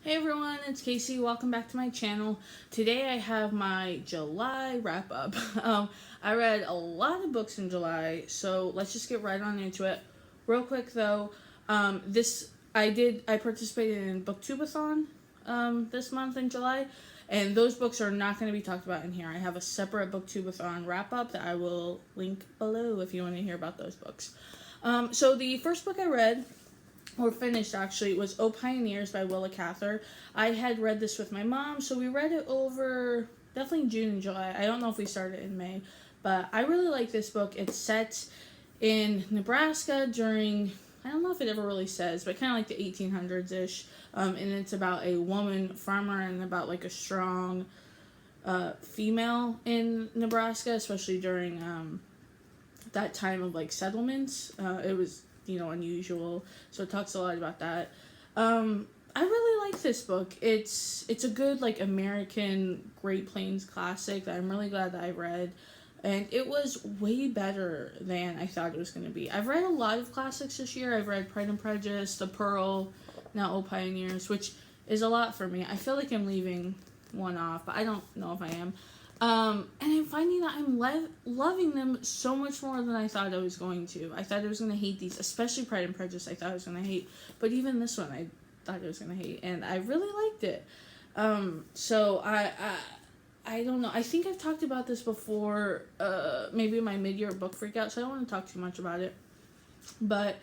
Hey everyone, it's Casey. Welcome back to my channel. Today I have my July wrap up. I read a lot of books in July, so let's just get right on into it. Real quick though, I participated in Booktubeathon this month in July, and those books are not going to be talked about in here. I have a separate Booktubeathon wrap up that I will link below if you want to hear about those books. So the first book I read, or finished actually, was O Pioneers by Willa Cather. I had read this with my mom, so we read it over definitely June and July. I don't know if we started in May, but I really like this book. It's set in Nebraska during, I don't know if it ever really says, but kind of like the 1800s ish. And it's about a woman farmer and about like a strong female in Nebraska, especially during that time of like settlements. It was unusual, so it talks a lot about that. I really like this book. It's a good like American Great Plains classic that I'm really glad that I read, and it was way better than I thought it was going to be. I've read a lot of classics this year. I've read Pride and Prejudice, The Pearl, now O Pioneers, which is a lot for me. I feel like I'm leaving one off, but I don't know if I am. And I'm finding that I'm loving them so much more than I thought I was going to. I thought I was going to hate these, especially Pride and Prejudice. I thought I was going to hate, but even this one I thought I was going to hate, and I really liked it. So I don't know. I think I've talked about this before, maybe in my mid-year book freakout, so I don't want to talk too much about it. But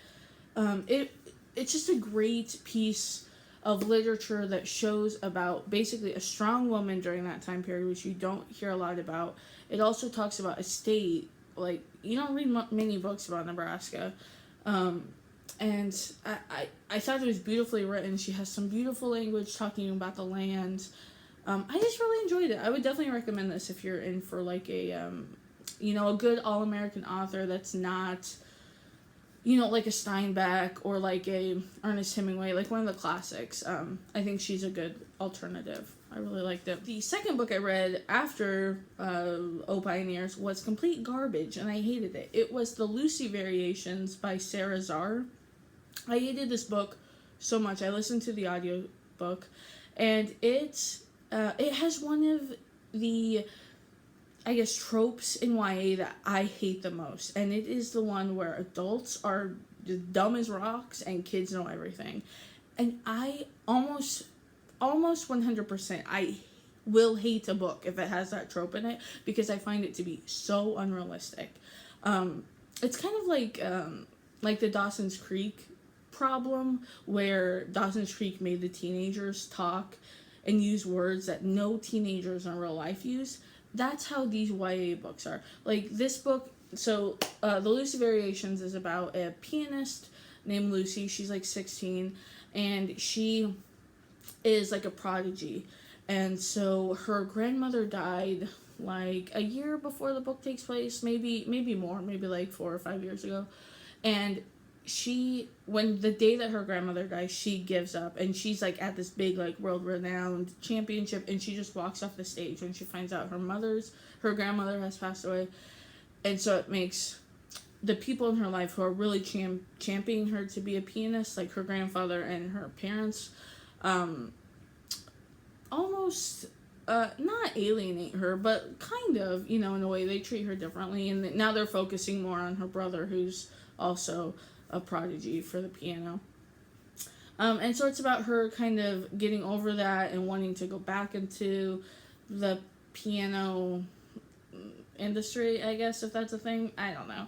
it's just a great piece of literature that shows about basically a strong woman during that time period, which you don't hear a lot about. It also talks about a state, like, you don't read many books about Nebraska. And I thought it was beautifully written. She has some beautiful language talking about the land. I just really enjoyed it. I would definitely recommend this if you're in for like a good all-American author that's not like a Steinbeck or like a Ernest Hemingway, like one of the classics. I think she's a good alternative. I really liked it. The second book I read after O Pioneers was complete garbage, and I hated it. It was The Lucy Variations by Sara Zarr. I hated this book so much. I listened to the audio book, and it has one of the, I guess, tropes in YA that I hate the most, and it is the one where adults are just dumb as rocks and kids know everything. And I almost 100% I will hate a book if it has that trope in it, because I find it to be so unrealistic. It's kind of like the Dawson's Creek problem, where Dawson's Creek made the teenagers talk and use words that no teenagers in real life use. That's how these YA books are. Like this book, so The Lucy Variations is about a pianist named Lucy. She's like 16, and she is like a prodigy. And so her grandmother died like a year before the book takes place, maybe more, maybe like 4 or 5 years ago. And when the day that her grandmother dies, she gives up, and she's like at this big like world renowned championship, and she just walks off the stage when she finds out her grandmother has passed away. And so it makes the people in her life who are really championing her to be a pianist, like her grandfather and her parents, almost not alienate her, but kind of, in a way. They treat her differently, and now they're focusing more on her brother, who's also a prodigy for the piano. And so it's about her kind of getting over that and wanting to go back into the piano industry, I guess, if that's a thing. I don't know.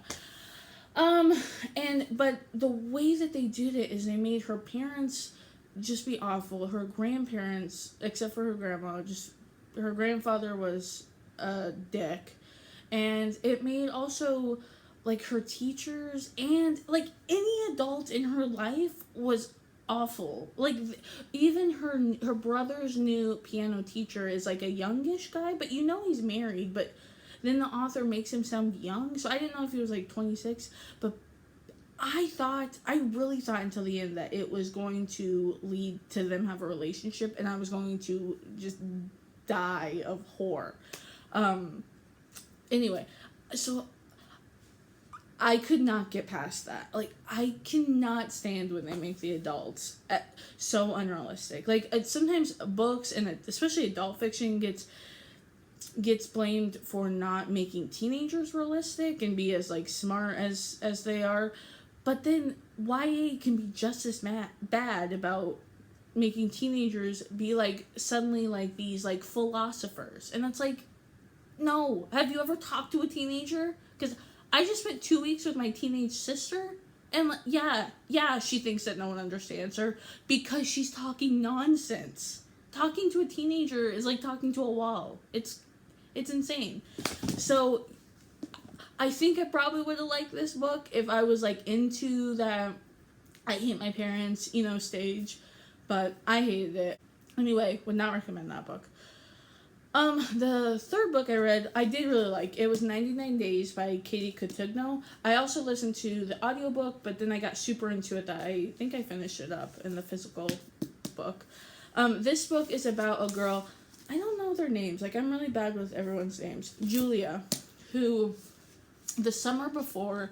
But the way that they did it is they made her parents just be awful. Her grandparents, except for her grandma, her grandfather was a dick. And it made also, like, her teachers and like any adult in her life was awful. Like, even her brother's new piano teacher is like a youngish guy, but he's married, but then the author makes him sound young, so I didn't know if he was like 26. But I really thought until the end that it was going to lead to them have a relationship, and I was going to just die of horror. Anyway, so I could not get past that. Like, I cannot stand when they make the adults so unrealistic. Like, sometimes books and especially adult fiction gets blamed for not making teenagers realistic and be as like smart as they are, but then YA can be just as bad about making teenagers be like suddenly like these like philosophers, and it's like, no. Have you ever talked to a teenager? Because I just spent 2 weeks with my teenage sister, and yeah, she thinks that no one understands her because she's talking nonsense. Talking to a teenager is like talking to a wall. It's insane. So I think I probably would have liked this book if I was like into that I hate my parents, stage, but I hated it. Anyway, would not recommend that book. The third book I read, I did really like. It was 99 Days by Katie Cotugno. I also listened to the audiobook, but then I got super into it that I think I finished it up in the physical book. This book is about a girl, I don't know their names, like I'm really bad with everyone's names. Julia, who the summer before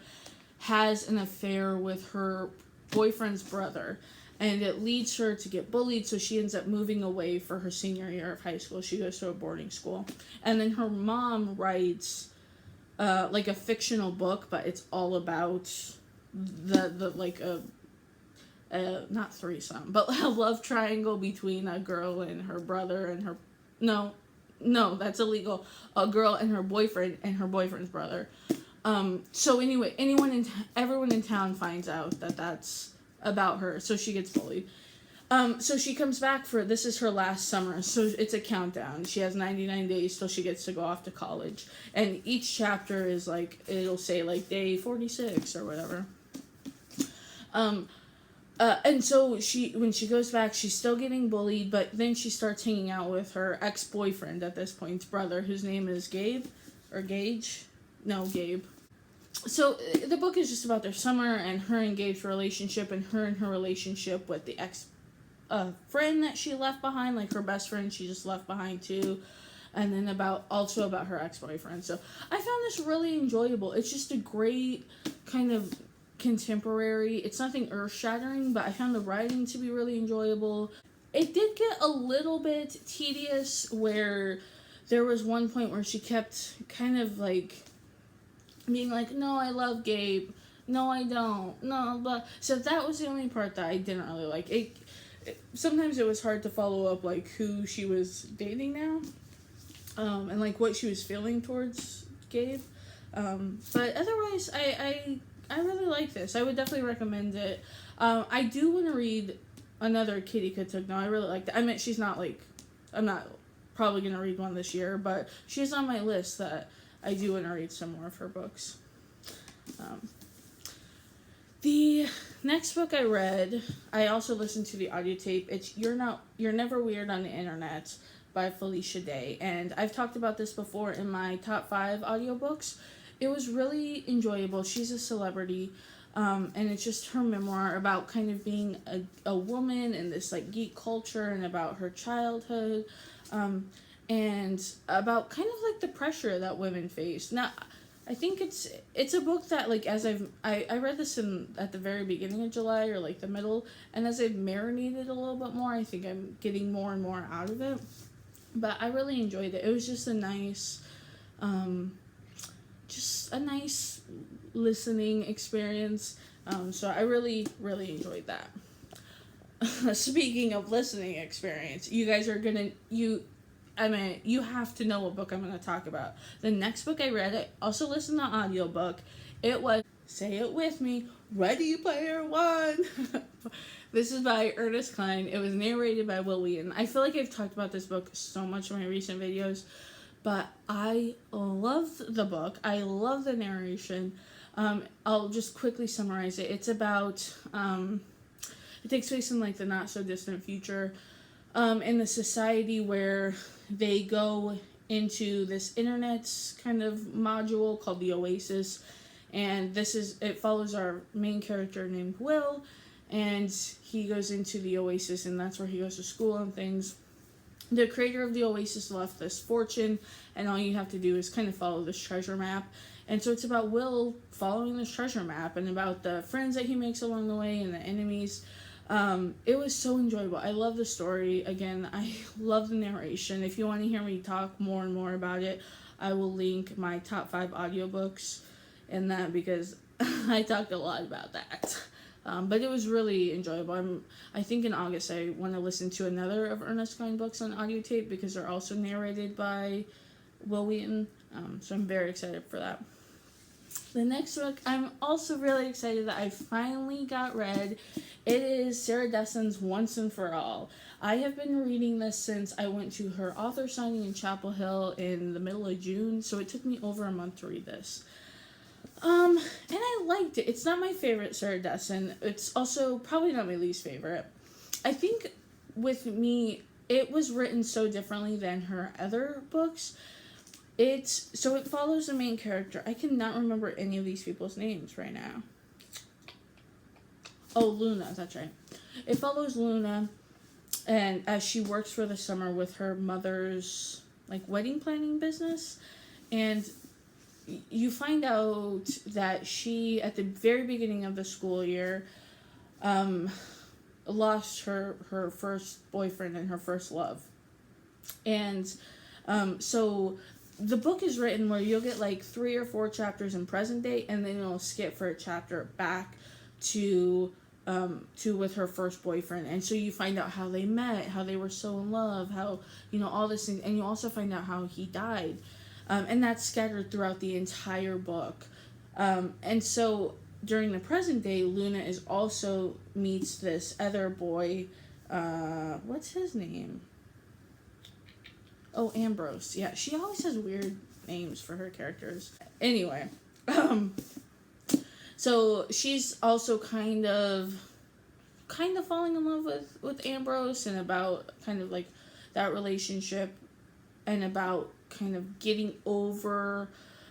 has an affair with her boyfriend's brother. And it leads her to get bullied, so she ends up moving away for her senior year of high school. She goes to a boarding school. And then her mom writes like a fictional book, but it's all about the like not threesome, but a love triangle between a girl and her brother and her... No, that's illegal. A girl and her boyfriend and her boyfriend's brother. So anyway, everyone in town finds out that that's about her, so she gets bullied. So she comes back this is her last summer, so it's a countdown. She has 99 days till she gets to go off to college. And each chapter is like, it'll say like day 46 or whatever. And so when she goes back, she's still getting bullied, but then she starts hanging out with her ex-boyfriend at this point's brother, whose name is Gabe, or Gage? No, Gabe. So the book is just about their summer and her engaged relationship and her relationship with the friend that she left behind, like her best friend she just left behind too, and then about her ex-boyfriend. So I found this really enjoyable. It's just a great kind of contemporary. It's nothing earth-shattering, but I found the writing to be really enjoyable. It did get a little bit tedious where there was one point where she kept kind of like being like, no, I love Gabe. No, I don't. No, but... So that was the only part that I didn't really like. Sometimes it was hard to follow up, like, who she was dating now. And, like, what she was feeling towards Gabe. But otherwise, I really like this. I would definitely recommend it. I do want to read another Katie Cotugno. I really like that. I mean, she's not, like... I'm not probably going to read one this year, but she's on my list that I do want to read some more of her books. The next book I read, I also listened to the audio tape. It's You're Never Weird on the Internet by Felicia Day. And I've talked about this before in my top 5 audiobooks. It was really enjoyable. She's a celebrity. And it's just her memoir about kind of being a woman in this like geek culture and about her childhood. And about kind of like the pressure that women face. Now, I think it's a book that like I read this at the very beginning of July or like the middle, and as I've marinated a little bit more, I think I'm getting more and more out of it. But I really enjoyed it. It was just a nice listening experience. So I really, really enjoyed that. Speaking of listening experience, you guys are you have to know what book I'm going to talk about. The next book I read, I also listened to the audiobook. It was, say it with me, Ready Player One. This is by Ernest Cline. It was narrated by Will Wheaton. I feel like I've talked about this book so much in my recent videos, but I loved the book. I love the narration. I'll just quickly summarize it. It's about, it takes place in like the not so distant future, in the society where they go into this internet kind of module called the Oasis, and it follows our main character named Will, and he goes into the Oasis, and that's where he goes to school and things. the creator of the Oasis left this fortune, and all you have to do is kind of follow this treasure map. And so it's about Will following this treasure map and about the friends that he makes along the way and the enemies. It was so enjoyable. I love the story. Again, I love the narration. If you want to hear me talk more and more about it, I will link my top 5 audiobooks in that, because I talked a lot about that. But it was really enjoyable. I think in August I want to listen to another of Ernest Cline books on audio tape, because they're also narrated by Will Wheaton. So I'm very excited for that. The next book I'm also really excited that I finally got read. It is Sarah Dessen's Once and For All. I have been reading this since I went to her author signing in Chapel Hill in the middle of June, so it took me over a month to read this. And I liked it. It's not my favorite Sarah Dessen. It's also probably not my least favorite. I think with me, it was written so differently than her other books. It follows the main character. I cannot remember any of these people's names right now. Oh, Luna, that's right. It follows Luna, and as she works for the summer with her mother's wedding planning business, and you find out that she, at the very beginning of the school year, lost her first boyfriend and her first love. And so the book is written where you'll get 3 or 4 chapters in present day, and then you'll skip for a chapter back to with her first boyfriend. And so you find out how they met, how they were so in love, how, all this thing, and you also find out how he died. And that's scattered throughout the entire book. And so during the present day, Luna meets this other boy. What's his name? Oh, Ambrose. Yeah, she always has weird names for her characters. Anyway, so she's also kind of falling in love with Ambrose, and about kind of that relationship, and about kind of getting over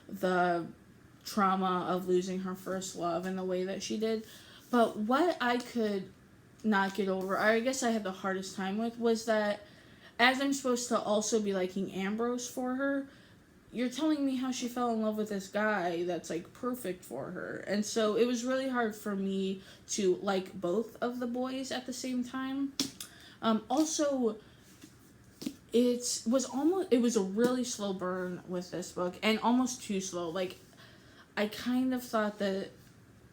the trauma of losing her first love in the way that she did. But what I could not get over, or I guess I had the hardest time with, was that as I'm supposed to also be liking Ambrose for her, you're telling me how she fell in love with this guy that's perfect for her. And so it was really hard for me to like both of the boys at the same time. Also, it was a really slow burn with this book, and almost too slow. I kind of thought that,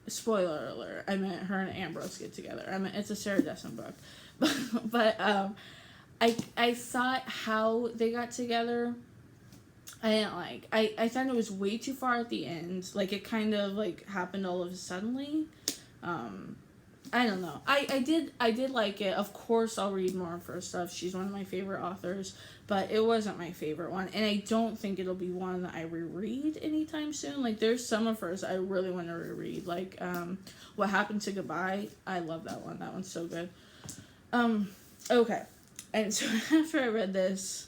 spoiler alert, I meant her and Ambrose get together. I mean, it's a Sarah Dessen book. but I thought how they got together, I didn't like. I thought it was way too far at the end. It kind of happened all of a suddenly. I don't know. I did like it. Of course I'll read more of her stuff. She's one of my favorite authors, but it wasn't my favorite one, and I don't think it'll be one that I reread anytime soon. There's some of hers I really want to reread, What Happened to Goodbye. I love that one. That one's so good. Okay. And so after I read this,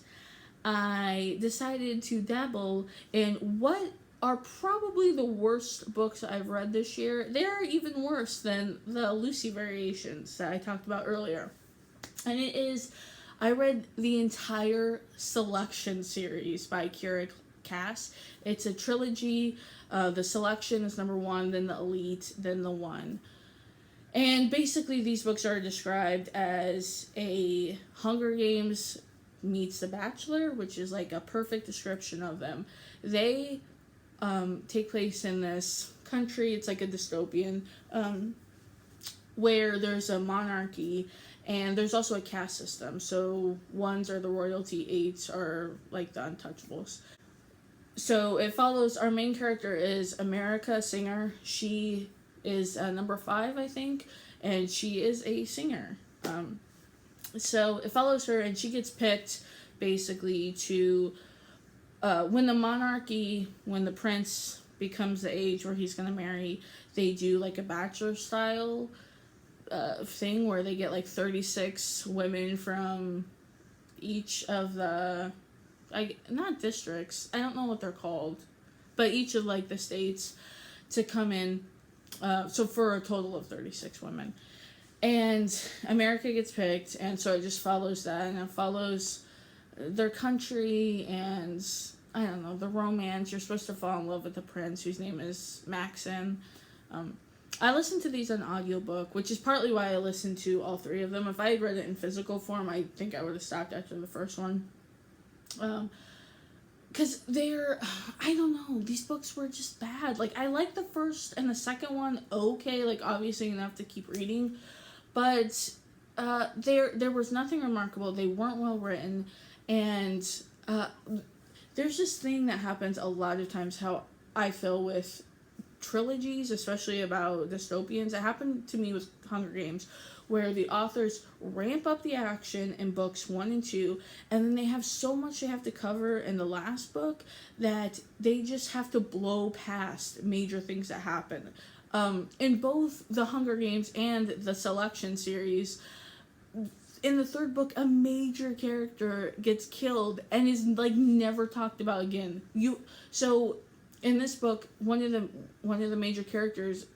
I decided to dabble in what are probably the worst books I've read this year. They're even worse than the Lucy Variations that I talked about earlier. And I read the entire Selection series by Kiera Cass. It's a trilogy. The Selection is number 1, then the Elite, then the One. And basically these books are described as a Hunger Games meets The Bachelor, which is a perfect description of them. They take place in this country. It's a dystopian, where there's a monarchy, and there's also a caste system. So 1s are the royalty, 8s are the untouchables. So it follows, our main character is America Singer. She is number 5, I think, and she is a singer. So it follows her, and she gets picked basically to when the prince becomes the age where he's going to marry, they do a bachelor style thing where they get 36 women from each of the, not districts, I don't know what they're called, but each of the states to come in, so for a total of 36 women. And America gets picked, and so it just follows that, and it follows their country and, I don't know, the romance. You're supposed to fall in love with the prince, whose name is Maxon. I listened to these on audiobook, which is partly why I listened to all three of them. If I had read it in physical form, I think I would have stopped after the first one. Because I don't know, these books were just bad. Like, I liked the first and the second one okay, like, obviously enough to keep reading. But there was nothing remarkable. They weren't well written. And there's this thing that happens a lot of times, how I feel with trilogies, especially about dystopians. It happened to me with Hunger Games, where the authors ramp up the action in books 1 and 2, and then they have so much they have to cover in the last book that they just have to blow past major things that happen. In both the Hunger Games and the Selection series, in the third book, a major character gets killed and is like never talked about again. So in this book, one of the major characters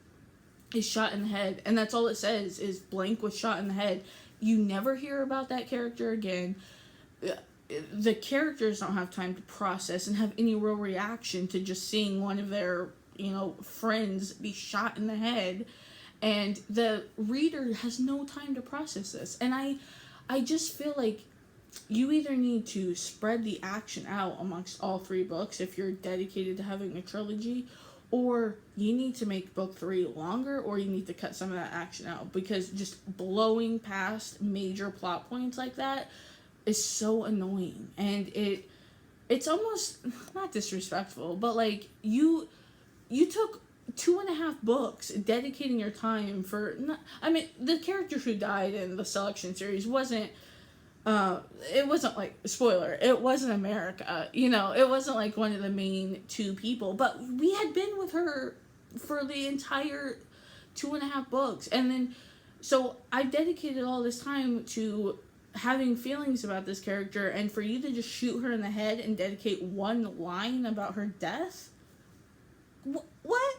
is shot in the head, and that's all it says is blank was shot in the head. You never hear about that character again. The characters don't have time to process and have any real reaction to just seeing one of their, friends be shot in the head, and the reader has no time to process this. And I just feel like you either need to spread the action out amongst all three books if you're dedicated to having a trilogy, or you need to make book 3 longer, or you need to cut some of that action out, because just blowing past major plot points like that is so annoying. And it's almost not disrespectful, but like you took 2.5 books dedicating your time for the character who died in the Selection series wasn't it wasn't like, spoiler, it wasn't America, it wasn't like one of the main 2 people, but we had been with her for the entire 2.5 books. And then, so I dedicated all this time to having feelings about this character, and for you to just shoot her in the head and dedicate one line about her death? What?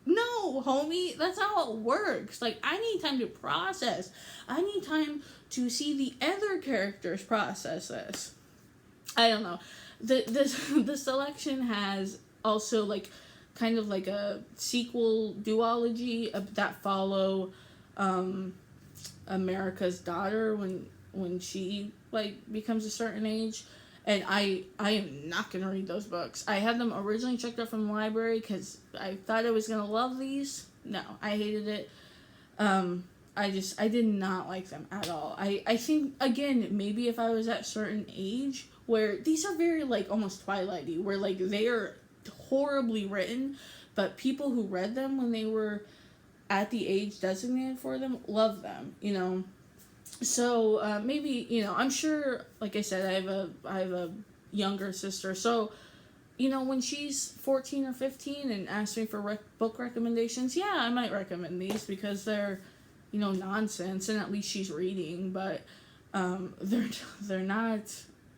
No, homie, that's not how it works. Like, I need time to process. I need time to see the other characters process this. I don't know. The Selection has also, like, kind of like a sequel duology that follow America's daughter when she, like, becomes a certain age. And I am not going to read those books. I had them originally checked out from the library because I thought I was going to love these. No, I hated it. I did not like them at all. I think, again, maybe if I was at a certain age, where these are very, like, almost Twilight-y, where, like, they are horribly written, but people who read them when they were at the age designated for them love them, So, maybe, I'm sure, like I said, I have a younger sister, so, when she's 14 or 15 and asks me for book recommendations, yeah, I might recommend these, because they're, nonsense, and at least she's reading, but, they're not,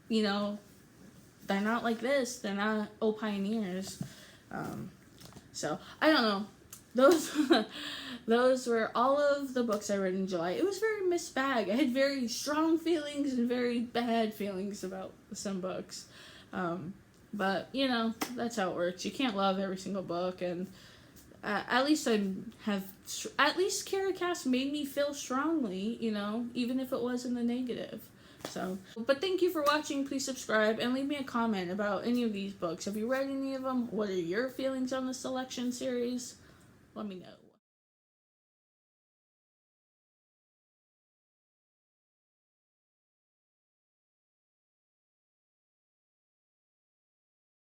they're not like this, they're not pioneers, so, I don't know. Those were all of the books I read in July. It was very mixed bag. I had very strong feelings and very bad feelings about some books. But, that's how it works. You can't love every single book, and at least Caracast made me feel strongly, even if it was in the negative. So, but thank you for watching. Please subscribe and leave me a comment about any of these books. Have you read any of them? What are your feelings on the Selection series? Let me know.